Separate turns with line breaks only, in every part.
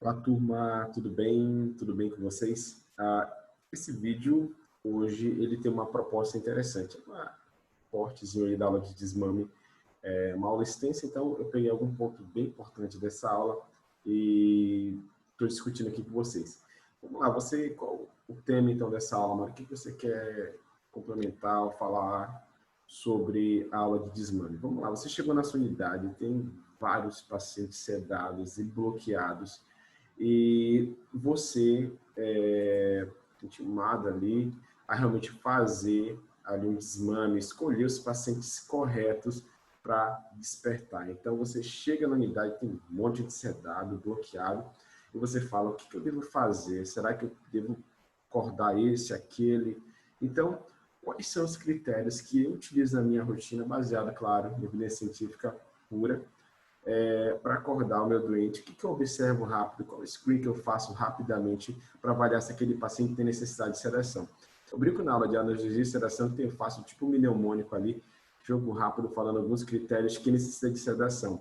Olá, turma, tudo bem? Tudo bem com vocês? Esse vídeo, hoje, ele tem uma proposta interessante. Um cortezinho aí da aula de desmame, uma aula extensa, então eu peguei algum ponto bem importante dessa aula e estou discutindo aqui com vocês. Vamos lá, qual o tema então dessa aula, Mário? O que você quer complementar ou falar sobre a aula de desmame? Vamos lá, você chegou na sua unidade, tem vários pacientes sedados e bloqueados, e você é intimado ali a realmente fazer ali um desmame, escolher os pacientes corretos para despertar. Então você chega na unidade, tem um monte de sedado, bloqueado, e você fala: o que eu devo fazer? Será que eu devo acordar esse, aquele? Então, quais são os critérios que eu utilizo na minha rotina, baseada, claro, em evidência científica pura, para acordar o meu doente? O que eu observo rápido? Qual screen que eu faço rapidamente para avaliar se aquele paciente tem necessidade de sedação? Eu brinco na aula de anestesia e sedação que eu faço tipo um mnemônico ali, jogo rápido, falando alguns critérios que necessita de sedação.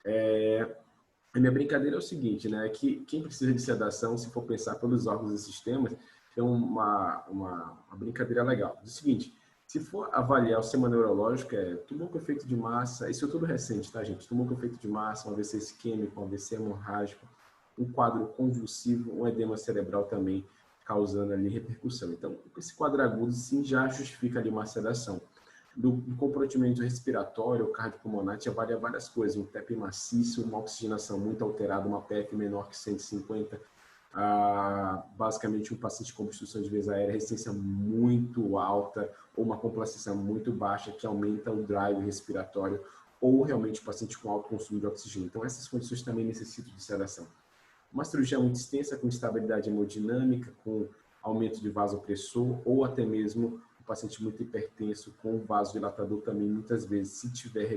A minha brincadeira é o seguinte, né? Que quem precisa de sedação, se for pensar pelos órgãos e sistemas, tem uma brincadeira legal. É o seguinte: se for avaliar o sistema neurológico, tumor com efeito de massa, isso é tudo recente, tá, gente? Tumor com efeito de massa, um AVC isquêmico, um AVC hemorrágico, um quadro convulsivo, um edema cerebral também, causando ali repercussão. Então, esse quadro agudo, sim, já justifica ali uma sedação. Do comprometimento respiratório, cardiopulmonar, te avalia várias coisas: um TEP maciço, uma oxigenação muito alterada, uma PF menor que 150, basicamente um paciente com obstrução de vias aéreas, resistência muito alta ou uma complacência muito baixa que aumenta o drive respiratório, ou realmente o paciente com alto consumo de oxigênio. Então essas condições também necessitam de sedação. Uma cirurgia muito extensa, com instabilidade hemodinâmica, com aumento de vasopressor, ou até mesmo um paciente muito hipertenso com vasodilatador também, muitas vezes, se tiver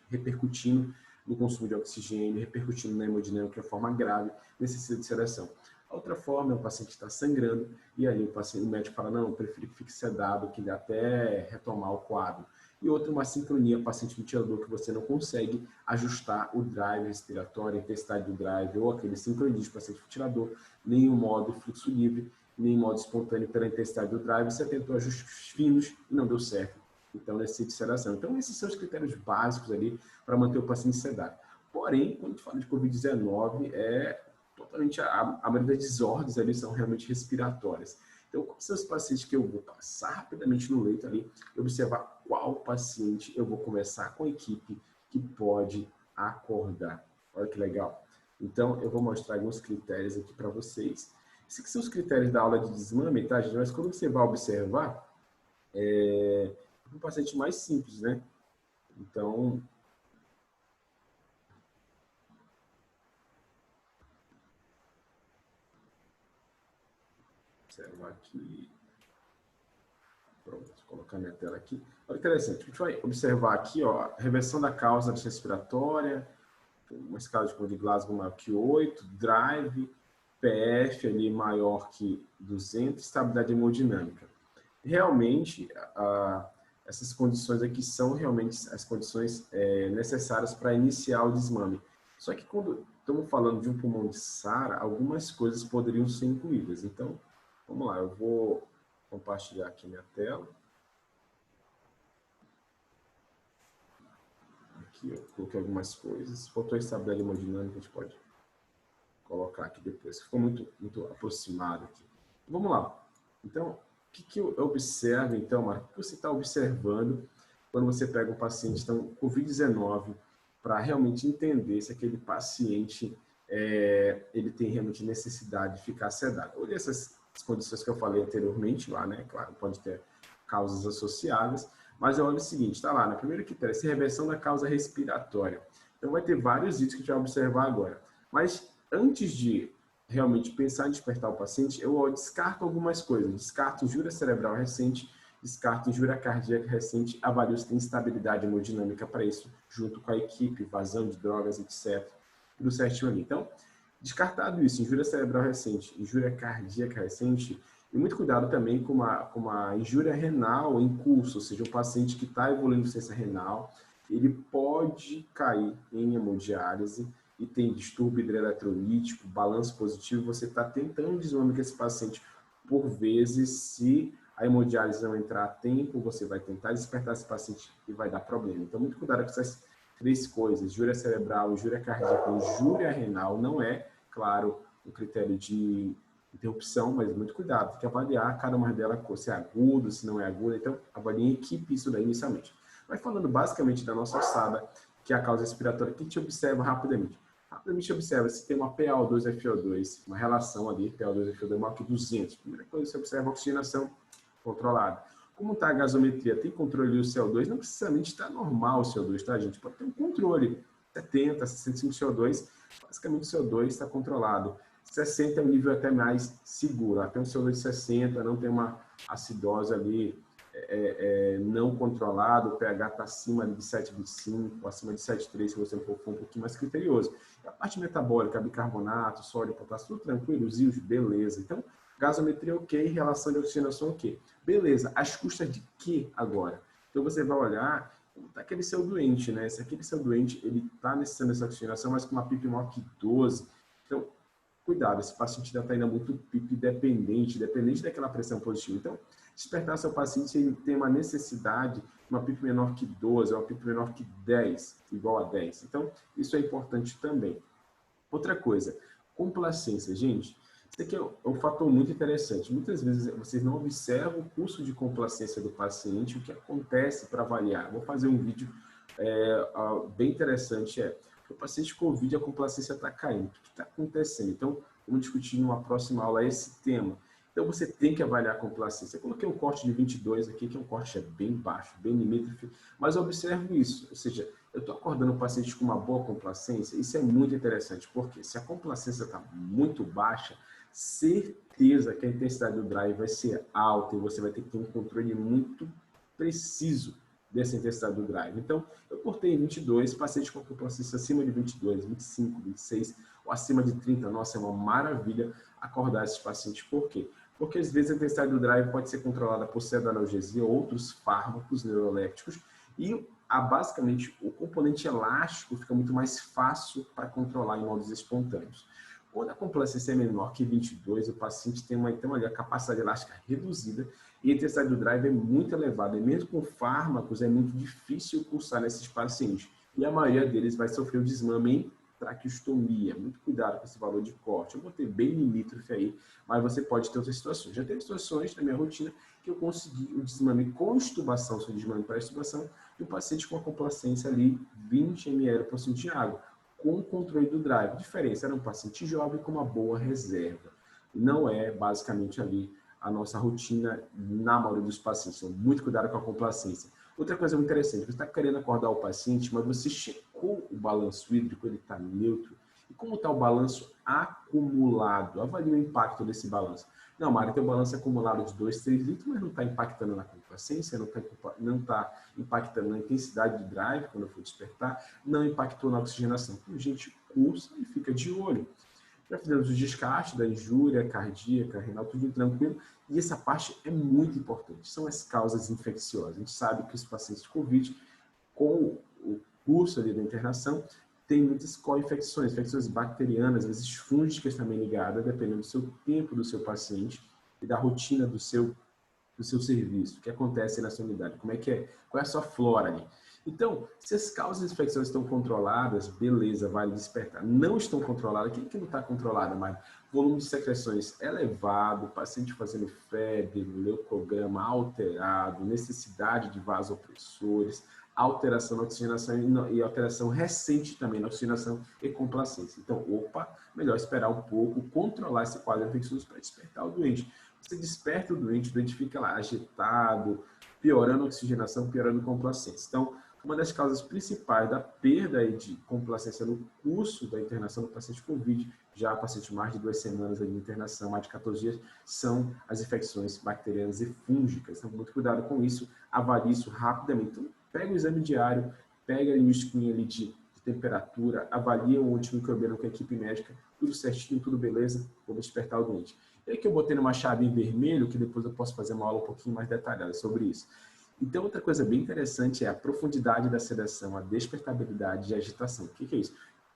repercutindo no consumo de oxigênio, repercutindo na hemodinâmica de forma grave, necessita de sedação. A outra forma é um paciente que está sangrando e aí o médico fala: não, eu prefiro que fique sedado, que dê até retomar o quadro. E outra, uma sincronia, paciente ventilador, que você não consegue ajustar o drive respiratório, a intensidade do drive, ou aquele sincronismo paciente ventilador, nem o modo fluxo livre, nem o modo espontâneo pela intensidade do drive. Você tentou ajustes finos e não deu certo. Então, necessita de sedação. Então, esses são os critérios básicos ali para manter o paciente sedado. Porém, quando a gente fala de Covid-19, totalmente a maioria das desordens ali são realmente respiratórias. Então, quais são os pacientes que eu vou passar rapidamente no leito ali e observar qual paciente eu vou começar com a equipe que pode acordar? Olha que legal. Então, eu vou mostrar alguns critérios aqui para vocês. Esses são os critérios da aula de desmame, tá, gente? Mas quando você vai observar, um paciente mais simples, né? Então, observar aqui. Pronto, vou colocar minha tela aqui. Olha que interessante. A gente vai observar aqui, ó, a reversão da causa respiratória, uma escala de Glasgow maior que 8, drive, PF ali maior que 200, estabilidade hemodinâmica. Realmente, essas condições aqui são realmente as condições necessárias para iniciar o desmame. Só que quando estamos falando de um pulmão de SARA, algumas coisas poderiam ser incluídas. Então, vamos lá, eu vou compartilhar aqui minha tela. Aqui eu coloquei algumas coisas. Faltou estabilidade hemodinâmica, a gente pode colocar aqui depois. Ficou muito aproximado aqui. Vamos lá. Então, o que eu observo, então, Marco? O que você está observando quando você pega um paciente com Covid-19 para realmente entender se aquele paciente ele tem realmente necessidade de ficar sedado? Olha essas condições que eu falei anteriormente lá, né? Claro, pode ter causas associadas, mas olha o seguinte, está lá, na primeira critério, essa reversão da causa respiratória. Então, vai ter vários itens que a gente vai observar agora. Mas, antes de realmente pensar em despertar o paciente, eu descarto algumas coisas. Descarto injúria cerebral recente, descarto injúria cardíaca recente, avalio se tem estabilidade hemodinâmica para isso, junto com a equipe, vazão de drogas, etc. Tudo certinho ali. Então, descartado isso, injúria cerebral recente, injúria cardíaca recente, e muito cuidado também com uma injúria renal em curso, ou seja, um paciente que está evoluindo insuficiência renal, ele pode cair em hemodiálise e tem distúrbio hidroeletrolítico, balanço positivo, você está tentando desmame com esse paciente. Por vezes, se a hemodiálise não entrar a tempo, você vai tentar despertar esse paciente e vai dar problema. Então, muito cuidado com essas 3 coisas: injúria cerebral, injúria cardíaca, injúria renal. Não é, claro, um critério de interrupção, mas muito cuidado, tem que avaliar cada uma delas, se é agudo, se não é agudo. Então, avalie em equipe isso daí inicialmente. Mas falando basicamente da nossa ossada, que é a causa respiratória, o que a gente observa rapidamente? Rapidamente observa se tem uma PaO2-FO2, uma relação ali, PaO2-FO2 maior que 200. Primeira coisa, você observa a oxigenação controlada. Como está a gasometria? Tem controle do CO2? Não necessariamente está normal o CO2, tá, gente? Pode ter um controle, 70, 65 CO2, basicamente o CO2 está controlado. 60 é um nível até mais seguro. Até um CO2 de 60, não tem uma acidose ali não controlado, o pH está acima de 7,5, acima de 7,3, se você for um pouquinho mais criterioso. E a parte metabólica, bicarbonato, sódio, potássio, tudo tranquilo, os íons, beleza. Então, gasometria ok, relação de oxigenação ok. Beleza, às custas de quê agora? Então, você vai olhar como está aquele seu doente, né? Se aquele seu doente, ele está necessitando dessa oxigenação, mas com uma PIP maior que 12. Então, cuidado, esse paciente ainda está ainda muito PIP dependente daquela pressão positiva. Então, despertar seu paciente, ele tem uma necessidade, uma PIP menor que 12, uma PIP menor que 10, igual a 10. Então, isso é importante também. Outra coisa, complacência. Gente, isso aqui é um fator muito interessante. Muitas vezes vocês não observam o curso de complacência do paciente, o que acontece para avaliar. Vou fazer um vídeo bem interessante, o paciente com Covid, a complacência está caindo. O que está acontecendo? Então, vamos discutir numa próxima aula esse tema. Então, você tem que avaliar a complacência. Eu coloquei um corte de 22 aqui, que é um corte bem baixo, bem limítrofe, mas eu observo isso. Ou seja, eu estou acordando o paciente com uma boa complacência. Isso é muito interessante, porque se a complacência está muito baixa, certeza que a intensidade do drive vai ser alta e você vai ter que ter um controle muito preciso dessa intensidade do drive. Então, eu cortei em 22, paciente com complacência acima de 22, 25, 26, ou acima de 30. Nossa, é uma maravilha acordar esses pacientes. Por quê? Porque às vezes a intensidade do drive pode ser controlada por pseudoanalgesia ou outros fármacos neurolépticos e basicamente o componente elástico fica muito mais fácil para controlar em modos espontâneos. Quando a complacência é menor que 22, o paciente tem a capacidade elástica reduzida e a intensidade do drive é muito elevada. E mesmo com fármacos, é muito difícil cursar nesses pacientes. E a maioria deles vai sofrer o desmame em traqueostomia. Muito cuidado com esse valor de corte. Eu botei bem limítrofe aí, mas você pode ter outras situações. Já teve situações na minha rotina que eu consegui o desmame com extubação, se o desmame para extubação, e o paciente com a complacência ali, 20 ml por cento de água, com o controle do drive. A diferença era um paciente jovem com uma boa reserva. Não é basicamente ali a nossa rotina na maioria dos pacientes. Então, muito cuidado com a complacência. Outra coisa muito interessante, você está querendo acordar o paciente, mas você checou o balanço hídrico, ele está neutro. E como está o balanço acumulado? Avalie o impacto desse balanço. Não, Mário, tem um balanço acumulado de 2, 3 litros, mas não está impactando na complacência, não está impactando na intensidade de drive quando eu for despertar, não impactou na oxigenação. Então, a gente cursa e fica de olho. Já fizemos o descarte da injúria cardíaca, renal, tudo tranquilo. E essa parte é muito importante. São as causas infecciosas. A gente sabe que os pacientes de Covid, com o curso ali da internação, tem muitas co-infecções, infecções bacterianas, às vezes fúngicas também ligadas, dependendo do seu tempo do seu paciente e da rotina do seu serviço. O que acontece na sua unidade? Como é que é? Qual é a sua flora ali? Então, se as causas de infecção estão controladas, beleza, vale despertar. Não estão controladas, quem que não está controlada, mas volume de secreções elevado, paciente fazendo febre, leucograma alterado, necessidade de vasopressores, alteração na oxigenação e alteração recente também na oxigenação e complacência. Então, melhor esperar um pouco, controlar esse quadro infeccioso para despertar o doente. Você desperta o doente fica lá agitado, piorando a oxigenação, piorando a complacência. Então, uma das causas principais da perda de complacência no curso da internação do paciente COVID, já paciente mais de 2 semanas de internação, mais de 14 dias, são as infecções bacterianas e fúngicas. Então, muito cuidado com isso, avalie isso rapidamente. Então, pega o exame diário, pega o screen ali de temperatura, avalia o antimicrobiano com a equipe médica, tudo certinho, tudo beleza, vou despertar o doente. E aqui eu botei numa chave em vermelho, que depois eu posso fazer uma aula um pouquinho mais detalhada sobre isso. Então, outra coisa bem interessante é a profundidade da sedação, a despertabilidade e a agitação. O que é isso?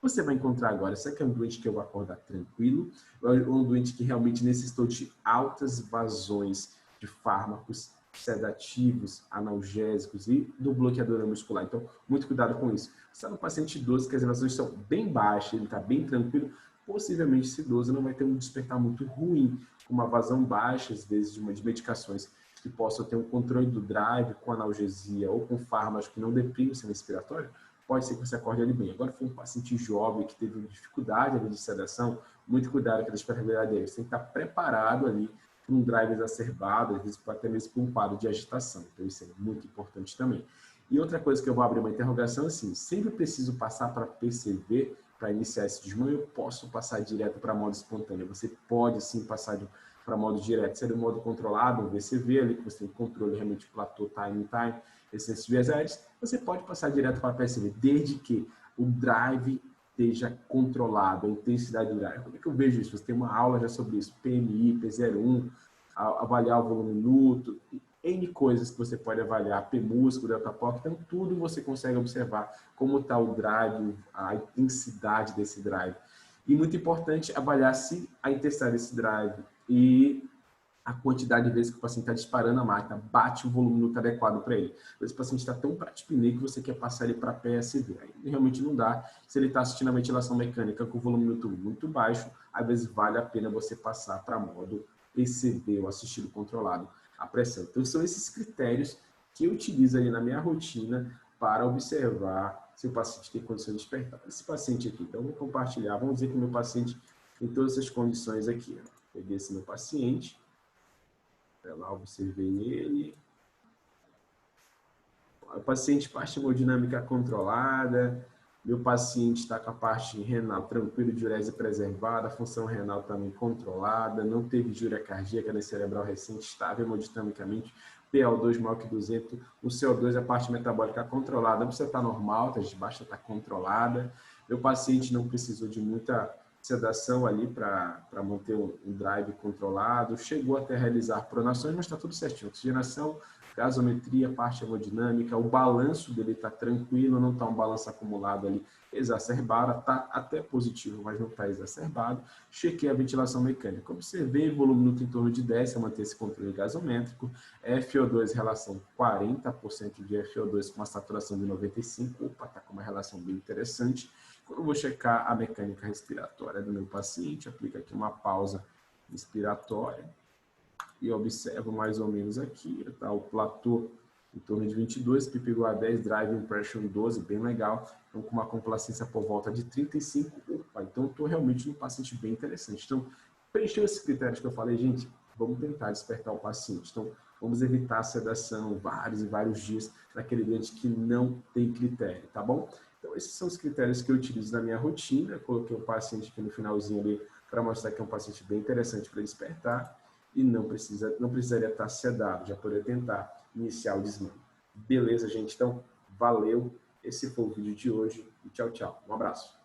você vai encontrar agora? Será que é um doente que eu vou acordar tranquilo? Ou é um doente que realmente necessitou de altas vazões de fármacos sedativos, analgésicos e do bloqueador muscular? Então, muito cuidado com isso. Se está no paciente idoso, que as vazões são bem baixas, ele está bem tranquilo, possivelmente esse idoso não vai ter um despertar muito ruim, com uma vazão baixa, às vezes, de medicações que possam ter um controle do drive com analgesia ou com fármacos que não deprimem o sistema respiratório, pode ser que você acorde ali bem. Agora, foi um paciente jovem que teve dificuldade ali de sedação, muito cuidado com a disponibilidade dele. Você tem que estar preparado ali para um drive exacerbado, às vezes até mesmo para um quadro de agitação. Então, isso é muito importante também. E outra coisa que eu vou abrir uma interrogação é assim, sempre preciso passar para PCV para iniciar esse desmame, eu posso passar direto para modo espontâneo. Você pode sim passar para modo direto, seria o modo controlado, um VCV, ali que você tem controle realmente platô, time, esses viés, você pode passar direto para PSV, desde que o drive esteja controlado, a intensidade do drive. Como é que eu vejo isso? Você tem uma aula já sobre isso, PMI, P01, avaliar o volume minuto, N coisas que você pode avaliar, P músculo, delta POC, então tudo você consegue observar como está o drive, a intensidade desse drive. E muito importante avaliar se a intensidade desse drive e a quantidade de vezes que o paciente está disparando a máquina, bate o volume minuto adequado para ele. Esse paciente está tão praticamente que você quer passar ele para PSV. Aí realmente não dá. Se ele está assistindo a ventilação mecânica com o volume minuto muito baixo, às vezes vale a pena você passar para modo PCV, ou assistido controlado, a pressão. Então, são esses critérios que eu utilizo ali na minha rotina para observar se o paciente tem condição de despertar. Esse paciente aqui, então, eu vou compartilhar. Vamos dizer que o meu paciente tem todas essas condições aqui. Peguei esse meu paciente. Lá, observei ele. O paciente, parte hemodinâmica controlada. Meu paciente está com a parte renal tranquilo, diurese preservada, a função renal também controlada, não teve injúria cardíaca nem cerebral recente, estável hemodinamicamente, PaO2 maior que 200, o CO2, a parte metabólica controlada, não precisa estar normal, a gente basta estar controlada. Meu paciente não precisou de muita sedação ali para manter um drive controlado, chegou até realizar pronações, mas está tudo certinho, oxigenação, gasometria, parte hemodinâmica, o balanço dele está tranquilo, não está um balanço acumulado ali exacerbado, está até positivo, mas não está exacerbado. Chequei a ventilação mecânica, observei volume minuto em torno de 10, para manter esse controle gasométrico, FO2 relação 40% de FO2 com uma saturação de 95%, opa, está com uma relação bem interessante. Quando eu vou checar a mecânica respiratória do meu paciente, aplico aqui uma pausa respiratória, e observo mais ou menos aqui, tá? O platô em torno de 22, pipa igual a 10, drive impression 12, bem legal. Então, com uma complacência por volta de 35, opa, então eu estou realmente num paciente bem interessante. Então, preencheu esses critérios que eu falei, gente, vamos tentar despertar o paciente. Então, vamos evitar a sedação vários e vários dias naquele doente que não tem critério, tá bom? Então, esses são os critérios que eu utilizo na minha rotina. Coloquei um paciente aqui no finalzinho ali para mostrar que é um paciente bem interessante para despertar. E não precisaria estar sedado, já poderia tentar iniciar o desmame. Beleza, gente? Então, valeu. Esse foi o vídeo de hoje. E tchau, tchau. Um abraço.